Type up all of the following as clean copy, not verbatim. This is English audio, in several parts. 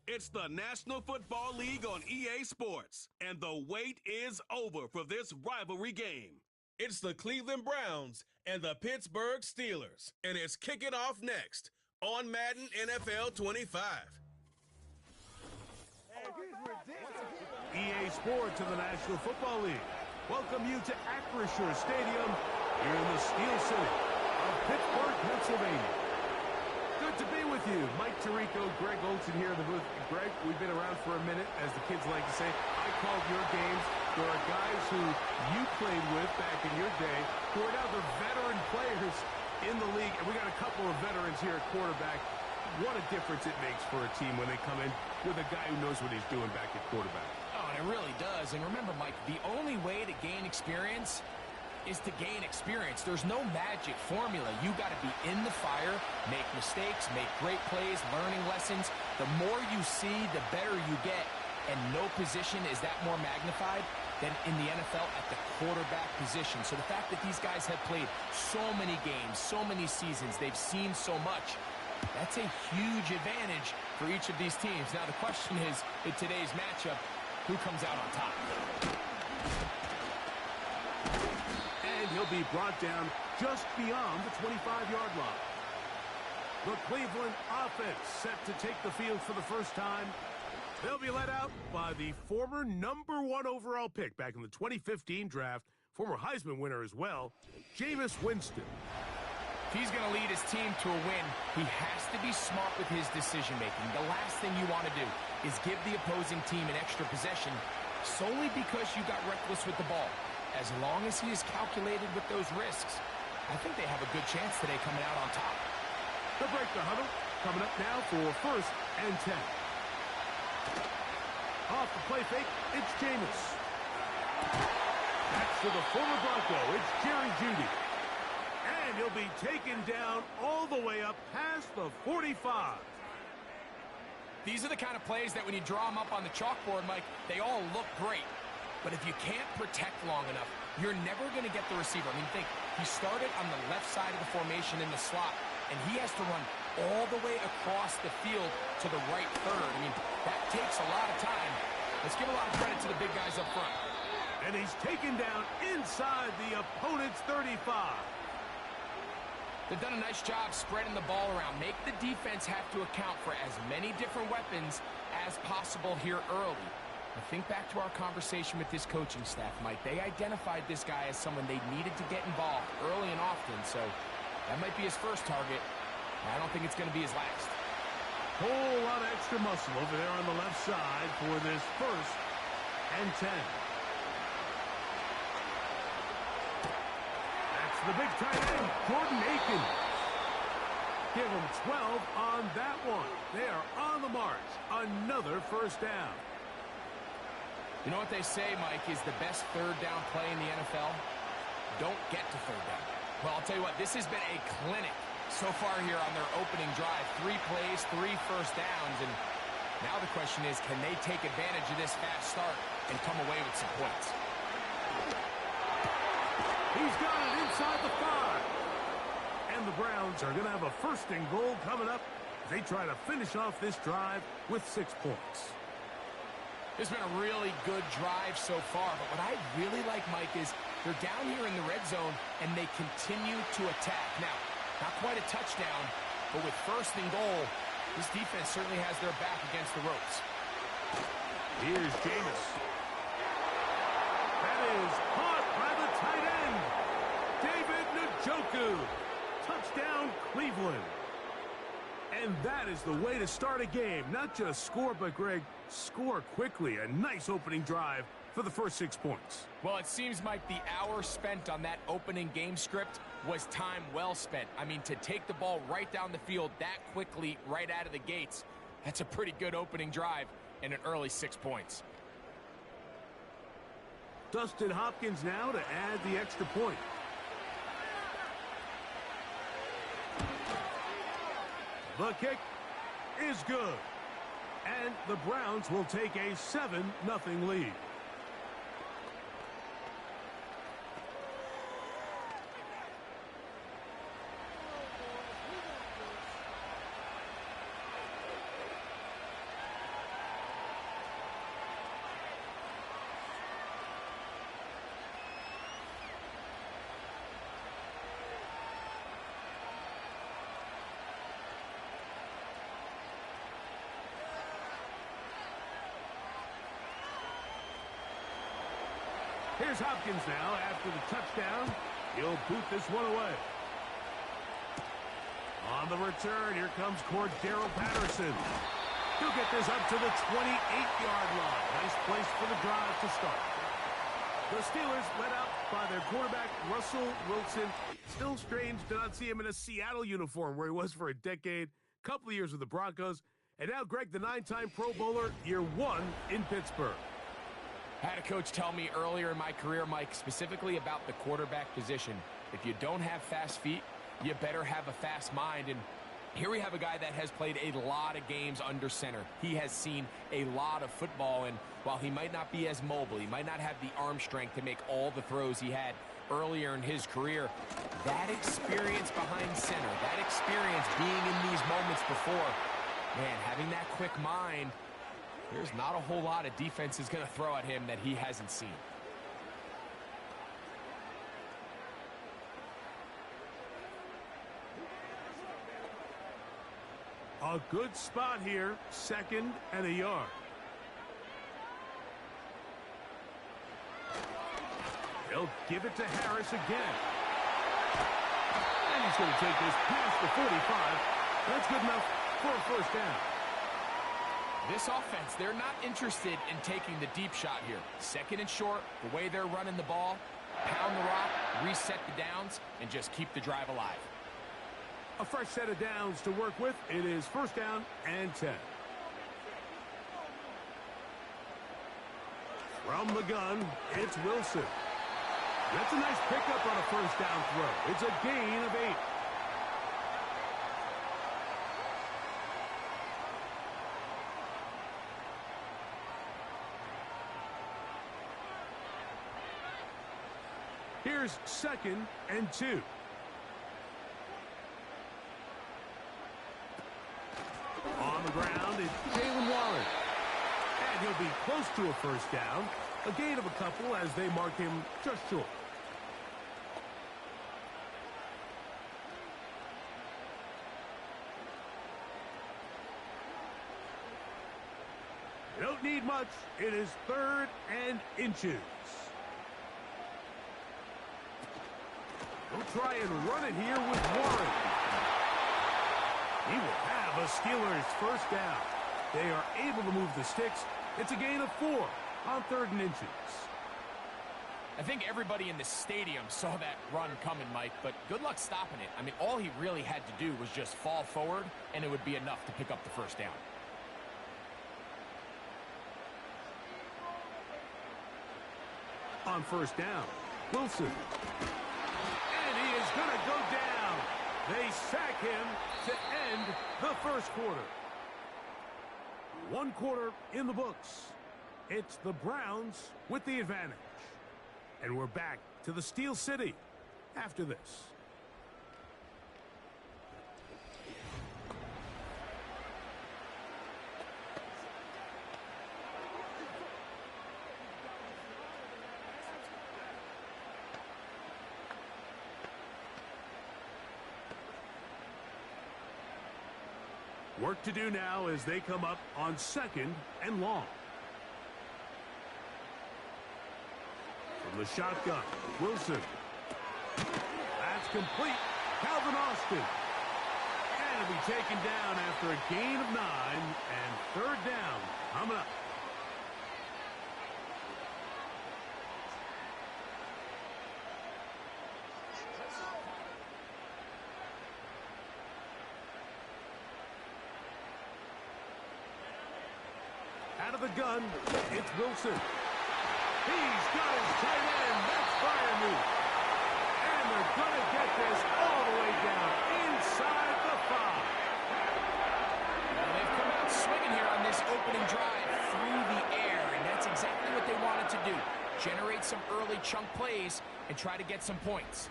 It's the National Football League on EA Sports, and the wait is over for this rivalry game. It's the Cleveland Browns and the Pittsburgh Steelers, and it's kicking off next on Madden NFL 25. EA Sports and the National Football League welcome you to Acrisure Stadium here in the Steel City of Pittsburgh, Pennsylvania. Good to be with you. Mike Tirico, Greg Olson here in the booth. Greg, we've been around for a minute, as the kids like to say. I called your games. There are guys who you played with back in your day who are now the veteran players in the league, and we got a couple of veterans here at quarterback. What a difference it makes for a team when they come in with a guy who knows what he's doing back at quarterback. Oh, and it really does. And remember, Mike, the only way to gain experience is to gain experience. There's no magic formula. You got to be in the fire, make mistakes, make great plays, learning lessons. The more you see, the better you get. And no position is that more magnified than in the NFL at the quarterback position. So the fact that these guys have played so many games, so many seasons, they've seen so much, that's a huge advantage for each of these teams. Now the question is, in today's matchup, who comes out on top? And he'll be brought down just beyond the 25-yard line. The Cleveland offense set to take the field for the first time. They'll be led out by the former #1 overall pick back in the 2015 draft, former Heisman winner as well, Jameis Winston. If he's going to lead his team to a win, he has to be smart with his decision-making. The last thing you want to do is give the opposing team an extra possession solely because you got reckless with the ball. As long as he is calculated with those risks, I think they have a good chance today coming out on top. The break the huddle coming up now for 1st and 10. Off the play fake, it's Jameis. Back to the former Bronco, it's Jerry Jeudy. And he'll be taken down all the way up past the 45. These are the kind of plays that when you draw them up on the chalkboard, Mike, they all look great. But if you can't protect long enough, you're never going to get the receiver. I mean, think, he started on the left side of the formation in the slot, and he has to run all the way across the field to the right third. I mean, that takes a lot of time. Let's give a lot of credit to the big guys up front. And he's taken down inside the opponent's 35. They've done a nice job spreading the ball around. Make the defense have to account for as many different weapons as possible here early. I think back to our conversation with this coaching staff, Mike. They identified this guy as someone they needed to get involved early and often, so that might be his first target. I don't think it's going to be his last. Whole lot of extra muscle over there on the left side for this 1st and 10. That's the big tight end, Jordan Akins. Give him 12 on that one. They are on the march. Another 1st down. You know what they say, Mike, is the best 3rd down play in the NFL? Don't get to 3rd down. Well, I'll tell you what, this has been a clinic so far here on their opening drive. 3 plays, 3 first downs, and now the question is, can they take advantage of this fast start and come away with some points? He's got it inside the 5. And the Browns are going to have a 1st and goal coming up as they try to finish off this drive with 6 points. It's been a really good drive so far, but what I really like, Mike, is they're down here in the red zone, and they continue to attack. Now, not quite a touchdown, but with 1st and goal, this defense certainly has their back against the ropes. Here's Jameis. That is caught by the tight end, David Njoku. Touchdown, Cleveland. And that is the way to start a game. Not just score, but, Greg, score quickly. A nice opening drive for the first 6 points. Well, it seems like the hour spent on that opening game script was time well spent. I mean, to take the ball right down the field that quickly right out of the gates, that's a pretty good opening drive and an early 6 points. Dustin Hopkins now to add the extra point. The kick is good. And the Browns will take a 7-0 lead. Here's Hopkins now after the touchdown. He'll boot this one away. On the return, here comes Cordero Patterson. He'll get this up to the 28-yard line. Nice place for the drive to start. The Steelers led out by their quarterback, Russell Wilson. Still strange to not see him in a Seattle uniform where he was for a decade, couple of years with the Broncos. And now Greg, the 9-time Pro Bowler, year 1 in Pittsburgh. I had a coach tell me earlier in my career, Mike, specifically about the quarterback position. If you don't have fast feet, you better have a fast mind. And here we have a guy that has played a lot of games under center. He has seen a lot of football, and while he might not be as mobile, he might not have the arm strength to make all the throws he had earlier in his career, that experience behind center, that experience being in these moments before, man, having that quick mind, there's not a whole lot of defense is going to throw at him that he hasn't seen. A good spot here, 2nd and a yard. He'll give it to Harris again. And he's going to take this past the 45. That's good enough for a first down. This offense, they're not interested in taking the deep shot here. 2nd and short, the way they're running the ball, pound the rock, reset the downs, and just keep the drive alive. A fresh set of downs to work with. It is 1st down and 10. From the gun, it's Wilson. That's a nice pickup on a 1st down throw. It's a gain of 8. Here's 2nd and 2. On the ground, it's Jalen Warren. And he'll be close to a 1st down. A gain of a couple as they mark him just short. You don't need much. It is 3rd and inches. He'll try and run it here with Warren. He will have a Steelers 1st down. They are able to move the sticks. It's a gain of 4 on 3rd and inches. I think everybody in the stadium saw that run coming, Mike, but good luck stopping it. I mean, all he really had to do was just fall forward, and it would be enough to pick up the 1st down. On 1st down, Wilson. And he is going to go down. They sack him to end the 1st quarter. 1 quarter in the books. It's the Browns with the advantage. And we're back to the Steel City after this. Work to do now as they come up on 2nd and long. From the shotgun, Wilson. That's complete. Calvin Austin. And it'll be taken down after a gain of 9 and 3rd down coming up. Out of the gun, it's Wilson. He's got his tight end. That's Freiermuth. And they're going to get this all the way down inside the 5. Well, they've come out swinging here on this opening drive through the air, and that's exactly what they wanted to do. Generate some early chunk plays and try to get some points.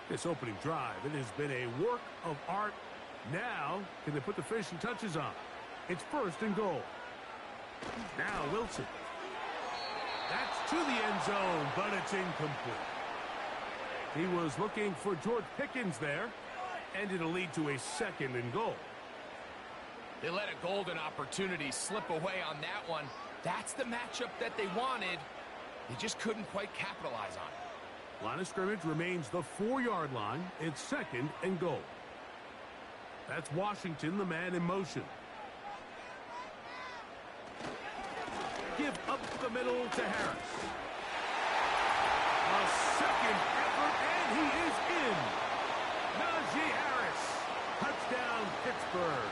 This opening drive, it has been a work of art. Now, can they put the finishing touches on? It's 1st and goal. Now Wilson. That's to the end zone, but it's incomplete. He was looking for George Pickens there, and it'll lead to a 2nd and goal. They let a golden opportunity slip away on that one. That's the matchup that they wanted. They just couldn't quite capitalize on it. Line of scrimmage remains the 4-yard line. It's 2nd and goal. That's Washington, the man in motion. Give up the middle to Harris. A second effort, and he is in. Najee Harris. Touchdown, Pittsburgh.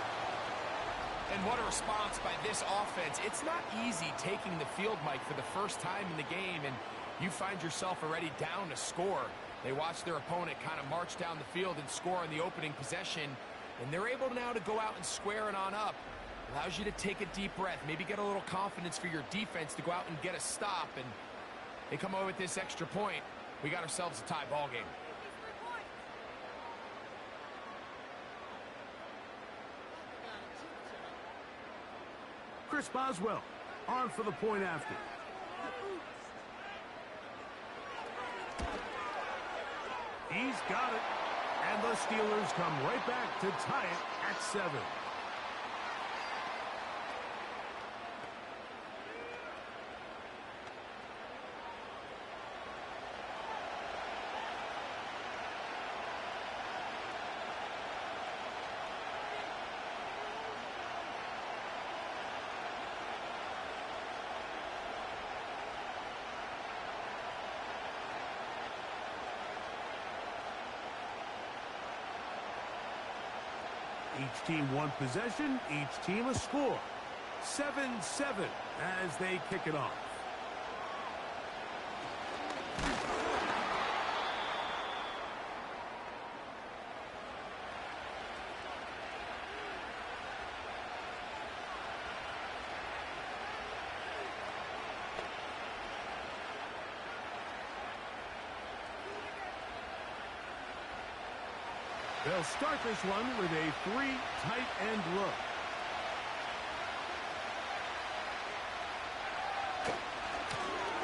And what a response by this offense. It's not easy taking the field, Mike, for the first time in the game, and you find yourself already down to score. They watch their opponent kind of march down the field and score on the opening possession, and they're able now to go out and square it on up. Allows you to take a deep breath, maybe get a little confidence for your defense to go out and get a stop, and they come away with this extra point. We got ourselves a tie ball game. Chris Boswell on for the point after. He's got it. And the Steelers come right back to tie it at 7. Each team one possession, each team a score. 7-7 as they kick it off. They'll start this one with a 3 tight end look.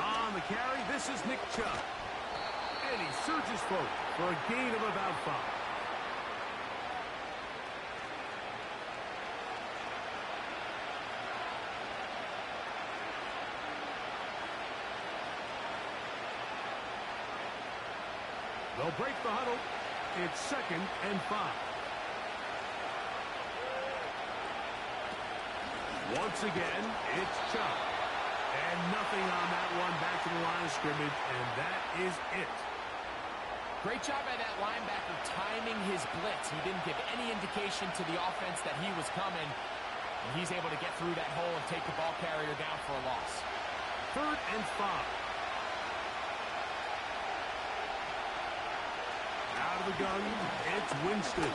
On the carry, this is Nick Chubb. And he surges forward for a gain of about 5. They'll break the huddle. It's 2nd and 5. Once again, it's Chubb. And nothing on that one, back to the line of scrimmage, and that is it. Great job by that linebacker timing his blitz. He didn't give any indication to the offense that he was coming. And he's able to get through that hole and take the ball carrier down for a loss. 3rd and 5. Out of the gun, it's Winston.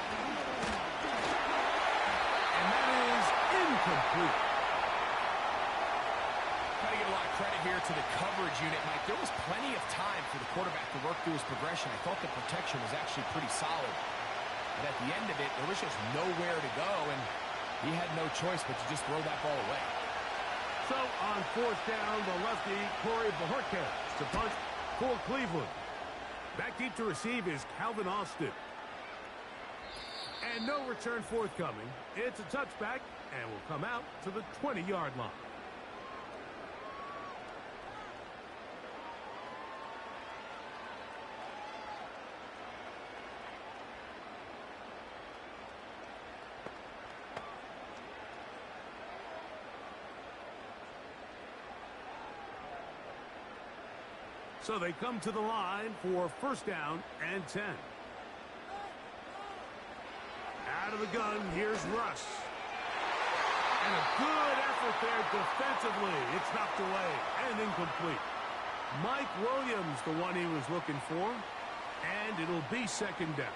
And that is incomplete. Got to give a lot of credit here to the coverage unit, Mike. There was plenty of time for the quarterback to work through his progression. I thought the protection was actually pretty solid. But at the end of it, there was just nowhere to go, and he had no choice but to just throw that ball away. So on 4th down, the lefty, Corey Bojorquez to punt for Cleveland. Back deep to receive is Calvin Austin. And no return forthcoming. It's a touchback and will come out to the 20-yard line. So they come to the line for 1st down and 10. Out of the gun, here's Russ. And a good effort there defensively. It's knocked away and incomplete. Mike Williams, the one he was looking for. And it'll be 2nd down.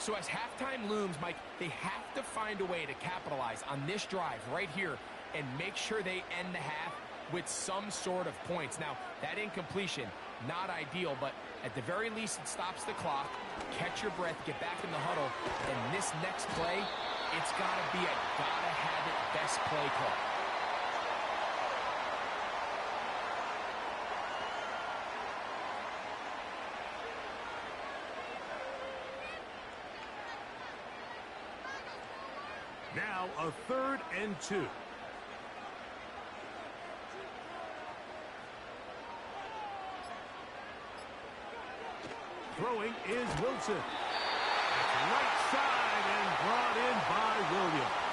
So as halftime looms, Mike, they have to find a way to capitalize on this drive right here and make sure they end the half with some sort of points. Now, that incompletion, not ideal, but at the very least, it stops the clock. Catch your breath, get back in the huddle, and this next play, it's got to be a gotta-have-it best play call. Now a 3rd and 2. Throwing is Wilson. That's right side and brought in by Williams.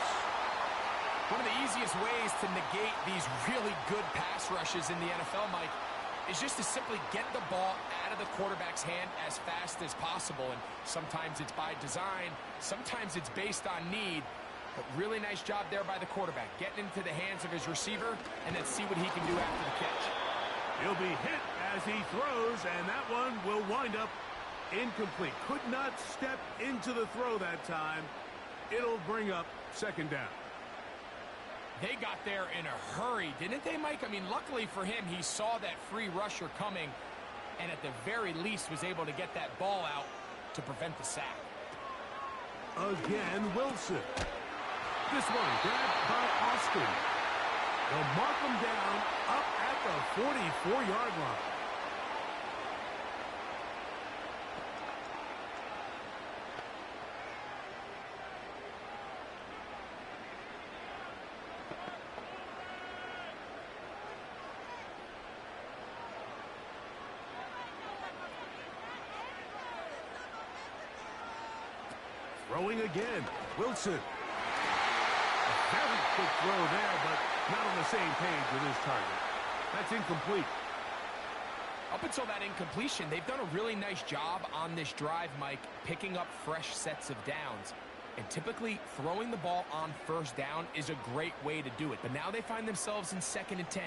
One of the easiest ways to negate these really good pass rushes in the NFL, Mike, is just to simply get the ball out of the quarterback's hand as fast as possible. And sometimes it's by design, sometimes it's based on need. But really nice job there by the quarterback, getting into the hands of his receiver and then see what he can do after the catch. He'll be hit as he throws, and that one will wind up incomplete. Could not step into the throw that time. It'll bring up 2nd down. They got there in a hurry, didn't they, Mike? I mean, luckily for him, he saw that free rusher coming and at the very least was able to get that ball out to prevent the sack. Again, Wilson. This one grabbed by Austin. They'll mark him down up at the 44-yard line. Throwing again, Wilson. A very quick throw there, but not on the same page with his target. That's incomplete. Up until that incompletion, they've done a really nice job on this drive, Mike, picking up fresh sets of downs. And typically, throwing the ball on 1st down is a great way to do it. But now they find themselves in 2nd and 10.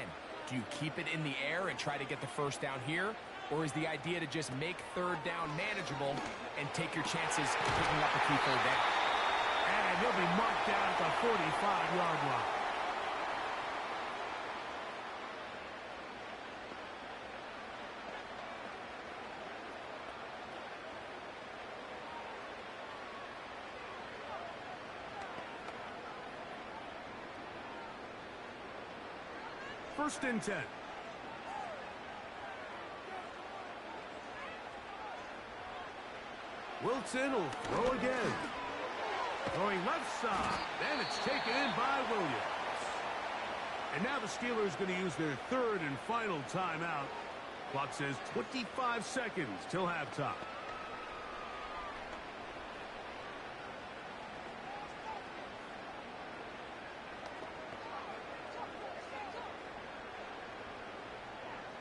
Do you keep it in the air and try to get the 1st down here? Or is the idea to just make 3rd down manageable and take your chances picking up a key 3rd down? And he'll be marked down at the 45-yard line. First and 10. Wilson will throw again. Throwing left side, and it's taken in by Williams. And now the Steelers going to use their 3rd and final timeout. Clock says 25 seconds till halftime.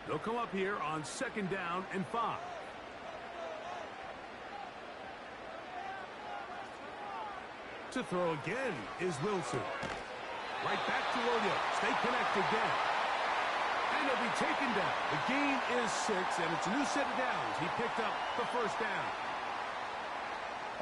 They'll come up here on 2nd down and 5. To throw again is Wilson. Right back to Williams. They connect again. And he'll be taken down. The gain is 6, and it's a new set of downs. He picked up the 1st down.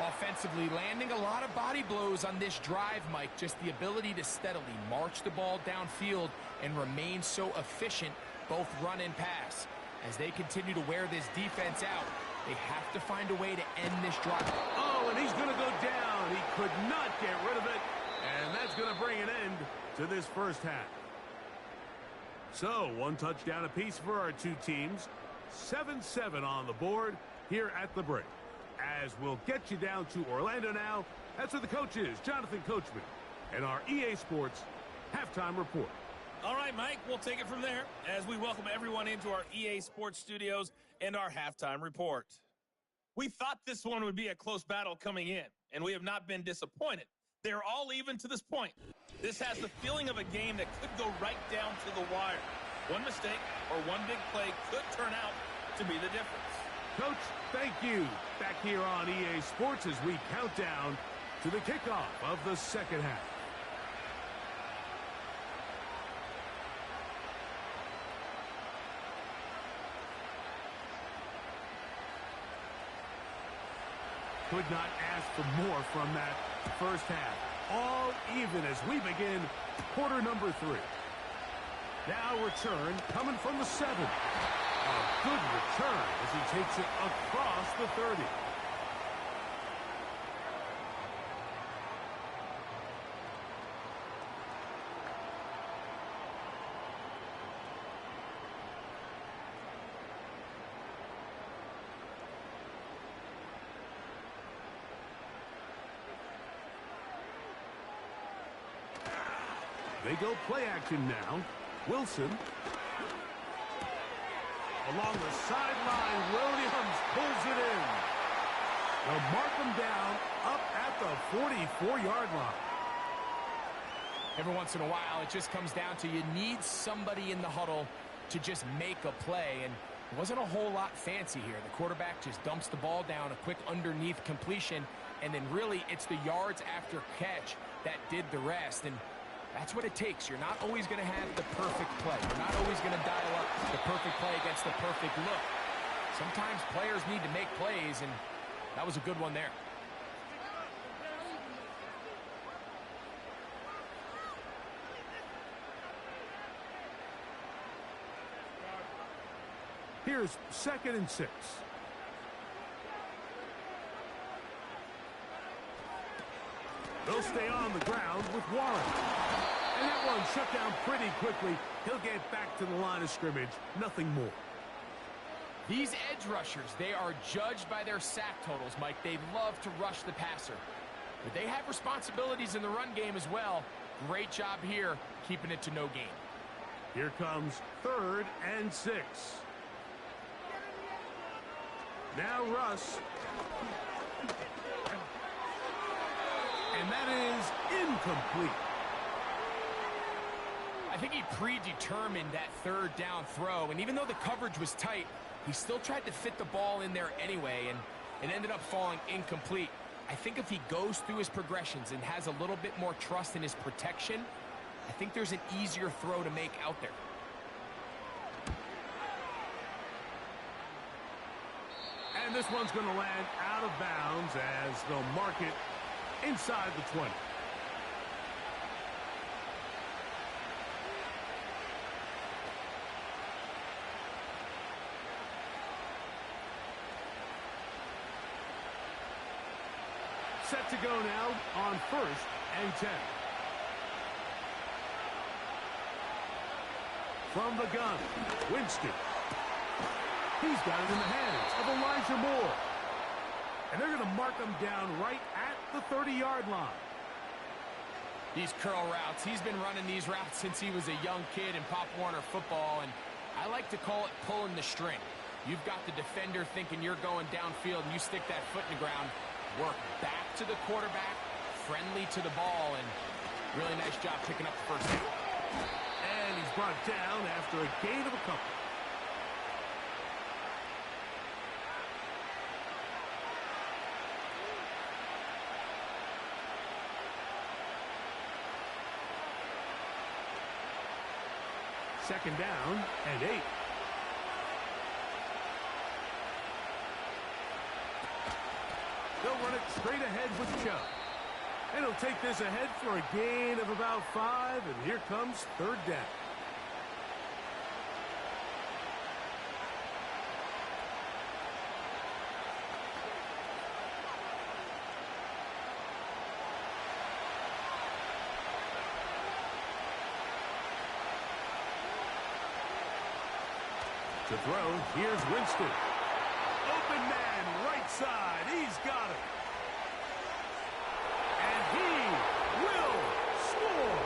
Offensively, landing a lot of body blows on this drive, Mike. Just the ability to steadily march the ball downfield and remain so efficient, both run and pass. As they continue to wear this defense out, they have to find a way to end this drive. Oh, and he's going to go down. He could not get rid of it. And that's going to bring an end to this 1st half. So, 1 touchdown apiece for our 2 teams. 7-7 on the board here at the break. As we'll get you down to Orlando now, that's where the coach is, Jonathan Coachman, and our EA Sports Halftime Report. All right, Mike, we'll take it from there as we welcome everyone into our EA Sports studios and our halftime report. We thought this one would be a close battle coming in, and we have not been disappointed. They're all even to this point. This has the feeling of a game that could go right down to the wire. One mistake or one big play could turn out to be the difference. Coach, thank you. Back here on EA Sports as we count down to the kickoff of the 2nd half. Could not ask for more from that 1st half. All even as we begin quarter number 3. Now return coming from the 7. A good return as he takes it across the 30. They go play action now. Wilson. Along the sideline, Williams pulls it in. They'll mark him down up at the 44-yard line. Every once in a while, it just comes down to you need somebody in the huddle to just make a play, and it wasn't a whole lot fancy here. The quarterback just dumps the ball down, a quick underneath completion, and then really it's the yards after catch that did the rest, and that's what it takes. You're not always going to have the perfect play. You're not always going to dial up the perfect play against the perfect look. Sometimes players need to make plays, and that was a good one there. Here's 2nd and 6. They'll stay on the ground with Warren. And that one shut down pretty quickly. He'll get back to the line of scrimmage. Nothing more. These edge rushers, they are judged by their sack totals, Mike. They love to rush the passer. But they have responsibilities in the run game as well. Great job here, keeping it to no gain. Here comes 3rd and 6. Now Russ. And that is incomplete. I think he predetermined that 3rd down throw, and even though the coverage was tight, he still tried to fit the ball in there anyway, and it ended up falling incomplete. I think if he goes through his progressions and has a little bit more trust in his protection, I think there's an easier throw to make out there. And this one's going to land out of bounds as they'll mark it inside the 20. Set to go now on 1st and 10. From the gun, Winston. He's got it in the hands of Elijah Moore. And they're going to mark him down right at the 30-yard line. These curl routes, he's been running these routes since he was a young kid in Pop Warner football, and I like to call it pulling the string. You've got the defender thinking you're going downfield, and you stick that foot in the ground, work back to the quarterback, friendly to the ball, and really nice job picking up the 1st down. And he's brought down after a gain of a couple. Second down and 8. They'll run it straight ahead with Chubb. And he'll take this ahead for a gain of about 5, and here comes 3rd down. To throw, here's Winston. Open man, right side. He's got it. And he will score.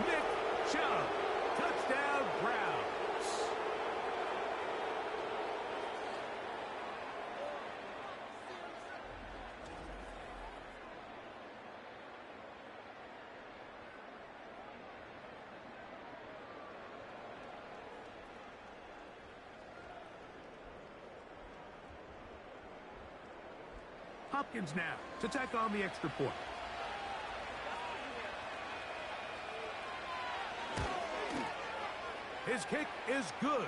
Nick Chubb. Touchdown, Browns. Hopkins now to tack on the extra point. His kick is good.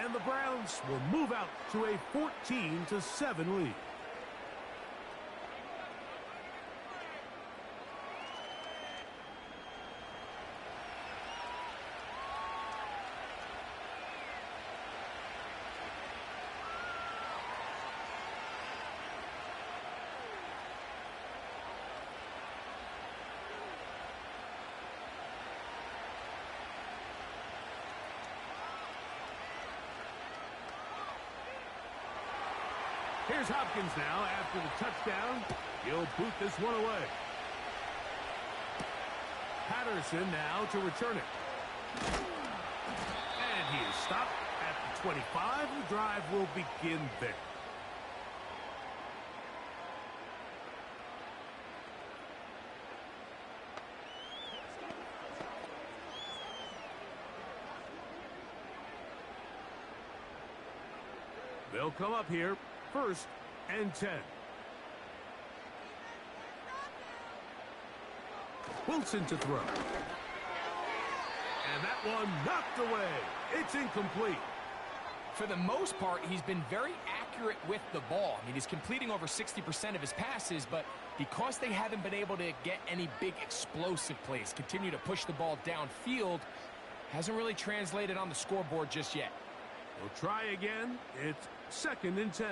And the Browns will move out to a 14-7 lead. Here's Hopkins now after the touchdown. He'll boot this one away. Patterson now to return it. And he is stopped at the 25. The drive will begin there. They'll come up here, 1st and 10. Wilson to throw. And that one knocked away. It's incomplete. For the most part, he's been very accurate with the ball. I mean, he's completing over 60% of his passes, but because they haven't been able to get any big explosive plays, continue to push the ball downfield, hasn't really translated on the scoreboard just yet. We'll try again. It's 2nd and 10.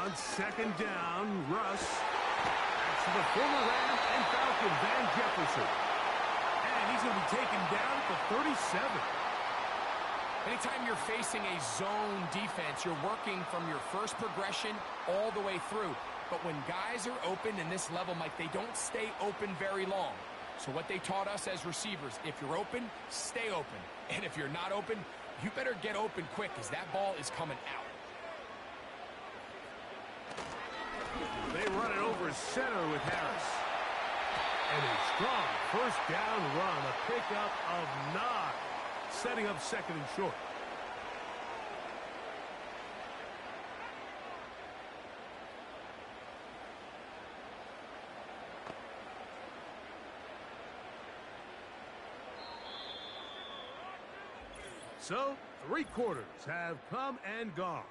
On 2nd down, Russ. That's the former Ram and Falcon, Van Jefferson. And he's going to be taken down at the 37. Anytime you're facing a zone defense, you're working from your first progression all the way through. But when guys are open in this level, Mike, they don't stay open very long. So what they taught us as receivers, if you're open, stay open. And if you're not open, you better get open quick because that ball is coming out. They run it over center with Harris. And a strong 1st down run, a pickup of 9, setting up 2nd and short. So, 3 quarters have come and gone.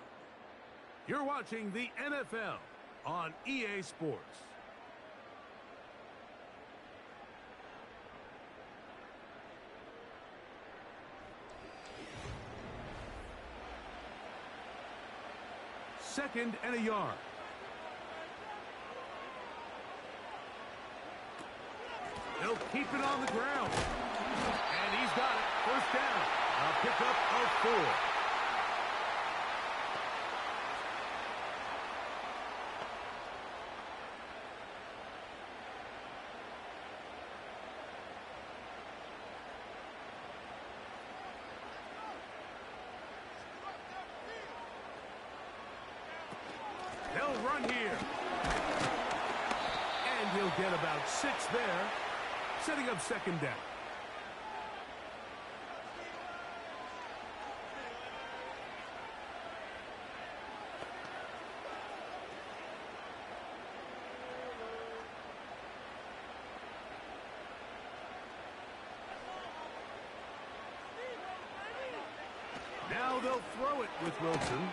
You're watching the NFL on EA Sports. Second and a yard. He'll keep it on the ground. And he's got it. 1st down. A pickup of 4. They'll run here. And he'll get about 6 there, setting up 2nd down. Now they'll throw it with Wilson.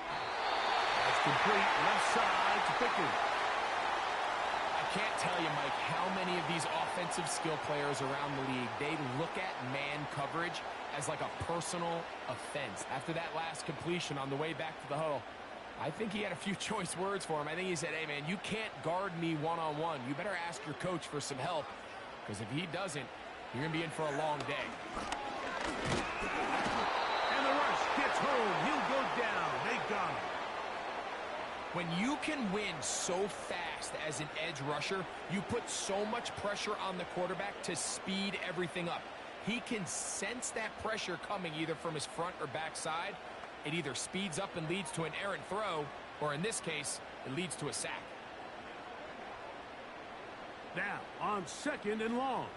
That's complete, left side to Pickens. I can't tell you, Mike, how many of these offensive skill players around the league, they look at man coverage as like a personal offense. After that last completion on the way back to the huddle, I think he had a few choice words for him. I think he said, hey, man, you can't guard me one-on-one. You better ask your coach for some help, because if he doesn't, you're going to be in for a long day. And the rush gets home. He'll go down. They got him. When you can win so fast as an edge rusher, you put so much pressure on the quarterback to speed everything up. He can sense that pressure coming either from his front or back side. It either speeds up and leads to an errant throw, or in this case, it leads to a sack. Now on 2nd and long.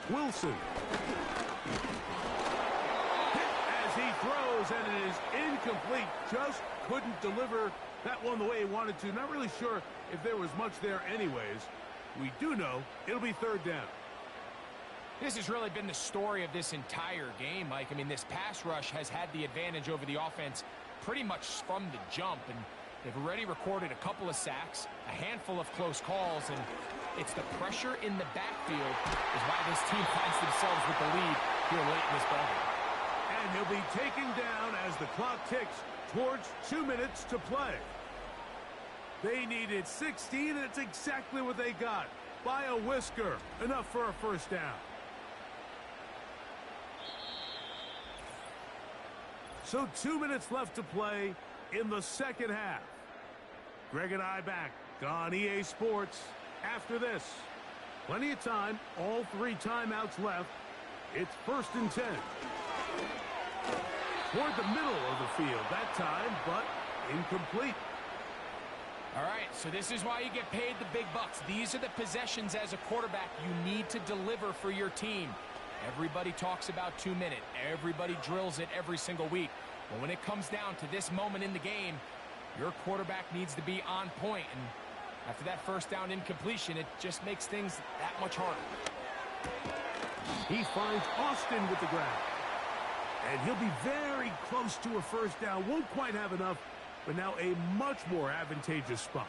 Wilson. As he throws, and it is incomplete. Just couldn't deliver that one the way he wanted to. Not really sure if there was much there anyways. We do know it'll be 3rd down. This has really been the story of this entire game, Mike. I mean, this pass rush has had the advantage over the offense pretty much from the jump, and they've already recorded a couple of sacks, a handful of close calls, and it's the pressure in the backfield is why this team finds themselves with the lead here late in this ballgame. And he'll be taken down as the clock ticks towards 2 minutes to play. They needed 16, and it's exactly what they got. By a whisker. Enough for a 1st down. So 2 minutes left to play in the 2nd half. Greg and I back on EA Sports after this. Plenty of time, all 3 timeouts left. It's 1st and 10. Toward the middle of the field that time, but incomplete. All right, so this is why you get paid the big bucks. These are the possessions as a quarterback you need to deliver for your team. Everybody talks about 2 minutes. Everybody drills it every single week. But when it comes down to this moment in the game, your quarterback needs to be on point. And after that first down incompletion, it just makes things that much harder. He finds Austin with the grab. And he'll be very close to a first down. Won't quite have enough, but now a much more advantageous spot.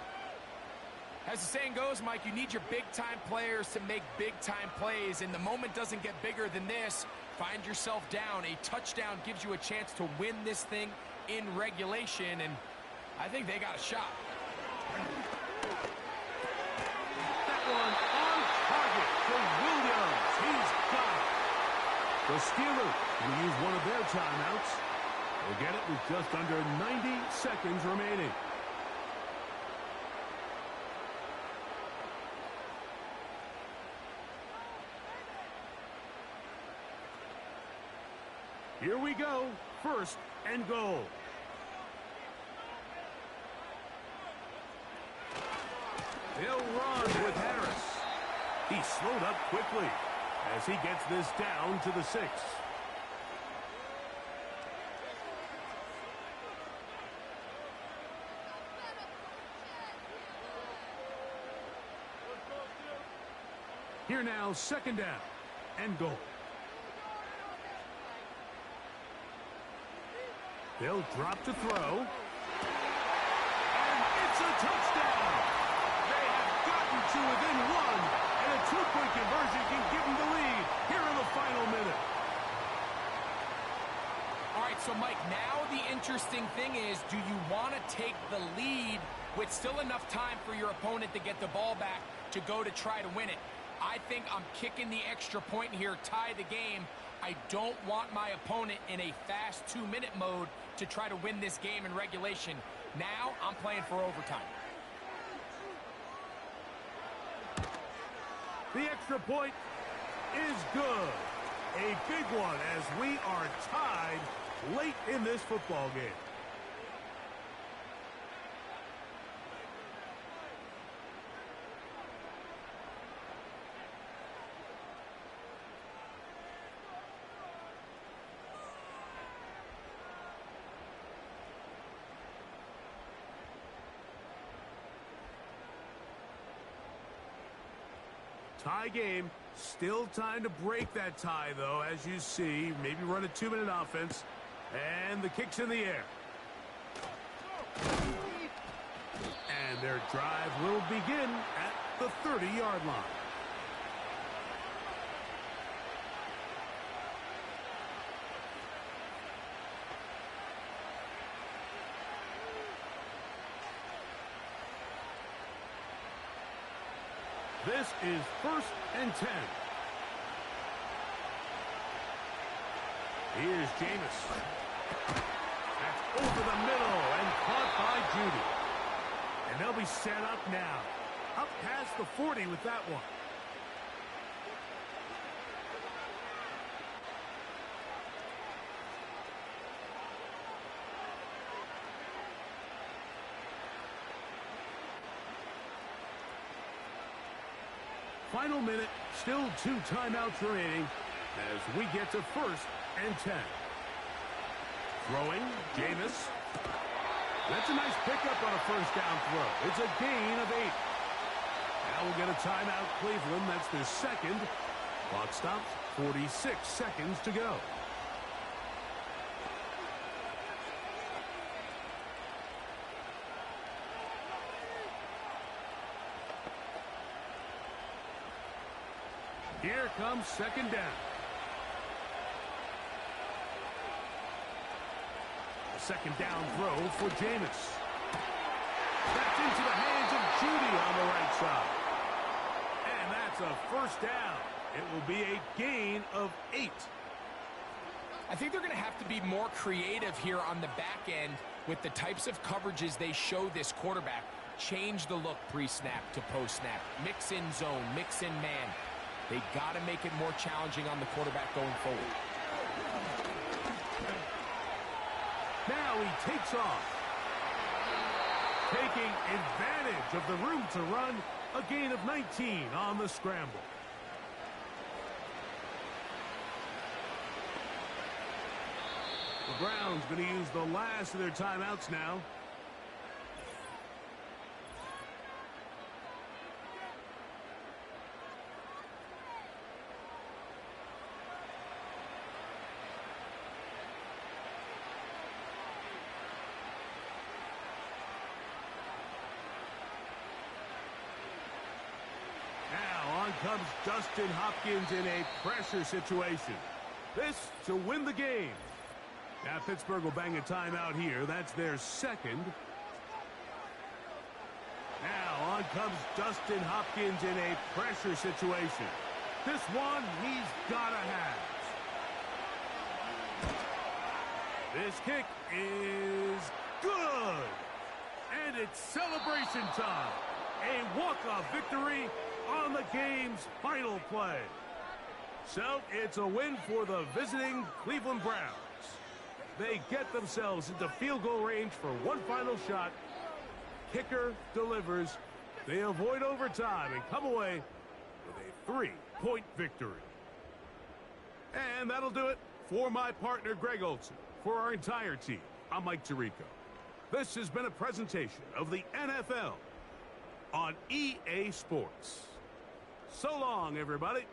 As the saying goes, Mike, you need your big-time players to make big-time plays, and the moment doesn't get bigger than this. Find yourself down. A touchdown gives you a chance to win this thing in regulation, and I think they got a shot. That one on target for Williams. He's got it. The Steelers will use one of their timeouts. They'll get it with just under 90 seconds remaining. Here we go. 1st and goal. They'll run with Harris. He slowed up quickly as he gets this down to the 6. Here now, 2nd down and goal. They'll drop to throw. And it's a touchdown. They have gotten to within 1. And a 2-point conversion can give them the lead here in the final minute. All right, so Mike, now the interesting thing is, do you want to take the lead with still enough time for your opponent to get the ball back to go to try to win it? I think I'm kicking the extra point here, tie the game. I don't want my opponent in a fast 2-minute mode to try to win this game in regulation. Now I'm playing for overtime. The extra point is good. A big one as we are tied late in this football game. Tie game. Still time to break that tie, though, as you see. Maybe run a 2-minute offense. And the kick's in the air. And their drive will begin at the 30-yard line. This is 1st and 10. Here's Jameis. That's over the middle and caught by Judy. And they'll be set up now. Up past the 40 with that one. Final minute, still 2 timeouts remaining as we get to 1st and 10. Throwing, Jameis. That's a nice pickup on a first down throw. It's a gain of 8. Now we'll get a timeout, Cleveland. That's their 2nd. Clock stops, 46 seconds to go. Here comes 2nd down. A 2nd down throw for Jameis. That's into the hands of Judy on the right side. And that's a first down. It will be a gain of 8. I think they're going to have to be more creative here on the back end with the types of coverages they show this quarterback. change the look pre-snap to post-snap. Mix in zone, mix in man. They got to make it more challenging on the quarterback going forward. Now he takes off. Taking advantage of the room to run, a gain of 19 on the scramble. The Browns going to use the last of their timeouts now. Now on comes Justin Hopkins in a pressure situation. This to win the game. Now Pittsburgh will bang a timeout here. That's their second. Now on comes Justin Hopkins in a pressure situation. This one he's got to have. This kick is good. And it's celebration time. A walk-off victory on the game's final play. So it's a win for the visiting Cleveland Browns. They get themselves into field goal range for one final shot. Kicker delivers. They avoid overtime and come away with a 3-point victory. And that'll do it for my partner, Greg Olson. For our entire team, I'm Mike Tirico. This has been a presentation of the NFL on EA Sports. So long, everybody.